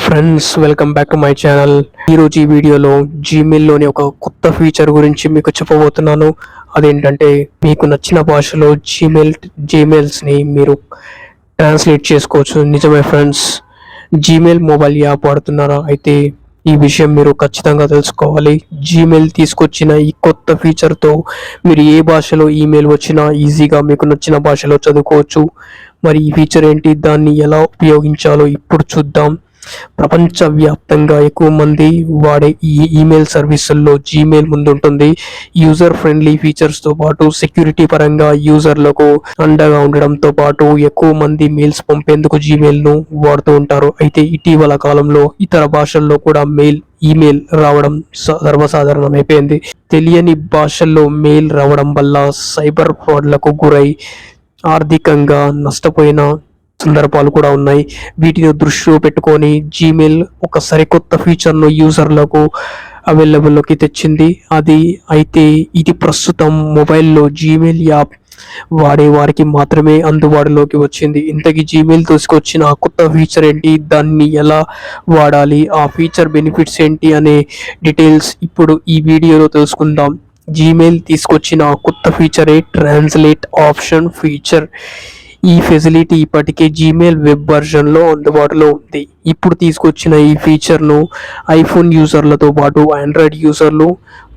Friends, welcome back to my channel. ఈరోజు ఈ వీడియోలో జీమెయిల్లోని ఒక కొత్త ఫీచర్ గురించి మీకు చెప్పబోతున్నాను. అదేంటంటే, మీకు నచ్చిన భాషలో జీమెయిల్స్ని మీరు ట్రాన్స్లేట్ చేసుకోవచ్చు. నిజమే ఫ్రెండ్స్, జీమెయిల్ మొబైల్ యాప్ వాడుతున్నారా? అయితే ఈ విషయం మీరు ఖచ్చితంగా తెలుసుకోవాలి. జీమెయిల్ తీసుకొచ్చిన ఈ కొత్త ఫీచర్తో మీరు ఏ భాషలో ఈమెయిల్ వచ్చినా ఈజీగా మీకు నచ్చిన భాషలో చదువుకోవచ్చు. మరి ఈ ఫీచర్ ఏంటి, దాన్ని ఎలా ఉపయోగించాలో ఇప్పుడు చూద్దాం. ప్రపంచవ్యాప్తంగా ఎక్కువ మంది వాడే ఈ ఈమెయిల్ సర్వీసుల్లో జీమెయిల్ ముందుంటుంది. యూజర్ ఫ్రెండ్లీ ఫీచర్స్తో పాటు సెక్యూరిటీ పరంగా యూజర్లకు అండగా ఉండడంతో పాటు ఎక్కువ మంది మెయిల్స్ పంపేందుకు జీమెయిల్ను వాడుతూ ఉంటారు. అయితే ఇటీవల కాలంలో ఇతర భాషల్లో కూడా ఈమెయిల్ రావడం సర్వసాధారణమైపోయింది. తెలియని భాషల్లో మెయిల్ రావడం వల్ల సైబర్ ఫ్రాడ్లకు గురై ఆర్థికంగా నష్టపోయిన సందర్భాలు కూడా ఉన్నాయి. వీటిని దృష్టిలో పెట్టుకొని జీమెయిల్ ఒక సరికొత్త ఫీచర్ను యూజర్లకు అవైలబుల్లోకి తెచ్చింది. ఇది ప్రస్తుతం మొబైల్లో జీమెయిల్ యాప్ వాడే వారికి మాత్రమే అందుబాటులోకి వచ్చింది. ఇంతకీ జీమెయిల్ తీసుకొచ్చిన ఆ కొత్త ఫీచర్ ఏంటి, దాన్ని ఎలా వాడాలి, ఆ ఫీచర్ బెనిఫిట్స్ ఏంటి అనే డీటెయిల్స్ ఇప్పుడు ఈ వీడియోలో తెలుసుకుందాం. జీమెయిల్ తీసుకొచ్చిన కొత్త ఫీచరే ట్రాన్స్లేట్ ఆప్షన్ ఫీచర్. ఈ ఫెసిలిటీ ఇప్పటికే జీమెయిల్ వెబ్ వర్షన్లో అందుబాటులో ఉంది. ఇప్పుడు తీసుకొచ్చిన ఈ ఫీచర్ను ఐఫోన్ యూజర్లతో పాటు ఆండ్రాయిడ్ యూజర్లు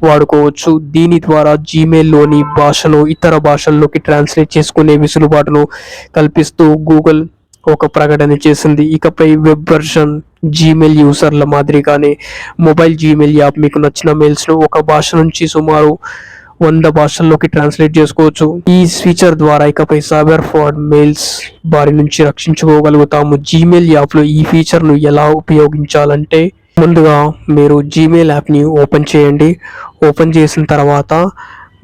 వాడుకోవచ్చు. దీని ద్వారా జీమెయిల్లోని భాషను ఇతర భాషల్లోకి ట్రాన్స్లేట్ చేసుకునే వెసులుబాటును కల్పిస్తూ గూగుల్ ఒక ప్రకటన చేసింది. ఇకపై వెబ్ వర్షన్ జీమెయిల్ యూజర్ల మాదిరిగానే మొబైల్ జీమెయిల్ యాప్ మీకు నచ్చిన మెయిల్స్ను ఒక భాష నుంచి సుమారు 100 భాషల్లోకి ట్రాన్స్లేట్ చేసుకోవచ్చు. ఈ ఫీచర్ ద్వారా ఇకపై సైబర్ ఫ్రాడ్ మెయిల్స్ బారి నుంచి రక్షించుకోగలుగుతాము. జీమెయిల్ యాప్లో ఈ ఫీచర్ను ఎలా ఉపయోగించాలంటే, ముందుగా మీరు జీమెయిల్ యాప్ని ఓపెన్ చేయండి. ఓపెన్ చేసిన తర్వాత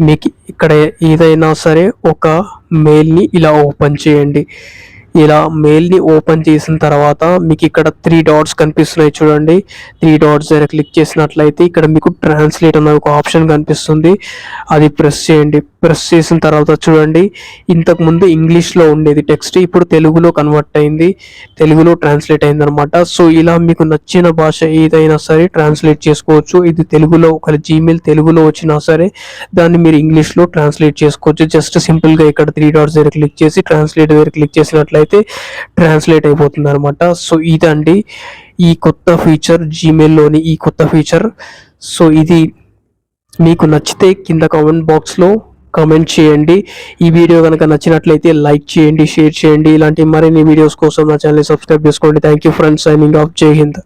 మీకు ఇక్కడ ఏదైనా సరే ఒక మెయిల్ని ఇలా ఓపెన్ చేయండి. ఇలా మెయిల్ని ఓపెన్ చేసిన తర్వాత మీకు ఇక్కడ 3 డాట్స్ కనిపిస్తున్నాయి చూడండి. 3 డాట్స్ దగ్గర క్లిక్ చేసినట్లయితే ఇక్కడ మీకు ట్రాన్స్లేట్ అనే ఒక ఆప్షన్ కనిపిస్తుంది. అది ప్రెస్ చేయండి. ప్రెస్ చేసిన తర్వాత చూడండి, ఇంతకుముందు ఇంగ్లీష్లో ఉండేది టెక్స్ట్ ఇప్పుడు తెలుగులో కన్వర్ట్ అయింది, తెలుగులో ట్రాన్స్లేట్ అయింది అనమాట. సో ఇలా మీకు నచ్చిన భాష ఏదైనా సరే ట్రాన్స్లేట్ చేసుకోవచ్చు. ఇది తెలుగులో ఒక జీమెయిల్ తెలుగులో వచ్చినా సరే దాన్ని మీరు ఇంగ్లీష్లో ట్రాన్స్లేట్ చేసుకోవచ్చు. జస్ట్ సింపుల్గా ఇక్కడ 3 డాట్స్ దగ్గర క్లిక్ చేసి ట్రాన్స్లేట్ దగ్గర క్లిక్ చేసినట్లయితే ట్రాన్స్లేట్ అయిపోతుంది అనమాట. సో ఇదండి ఈ కొత్త ఫీచర్, జీమెయిల్లోని ఈ కొత్త ఫీచర్. సో ఇది మీకు నచ్చితే కింద కామెంట్ బాక్స్లో కామెంట్ చేయండి. ఈ వీడియో కనుక నచ్చినట్లయితే లైక్ చేయండి, షేర్ చేయండి. ఇలాంటి మరిన్ని వీడియోస్ కోసం నా ఛానల్ని సబ్స్క్రైబ్ చేసుకోండి. Thank you friends. Signing off. జై హింద్.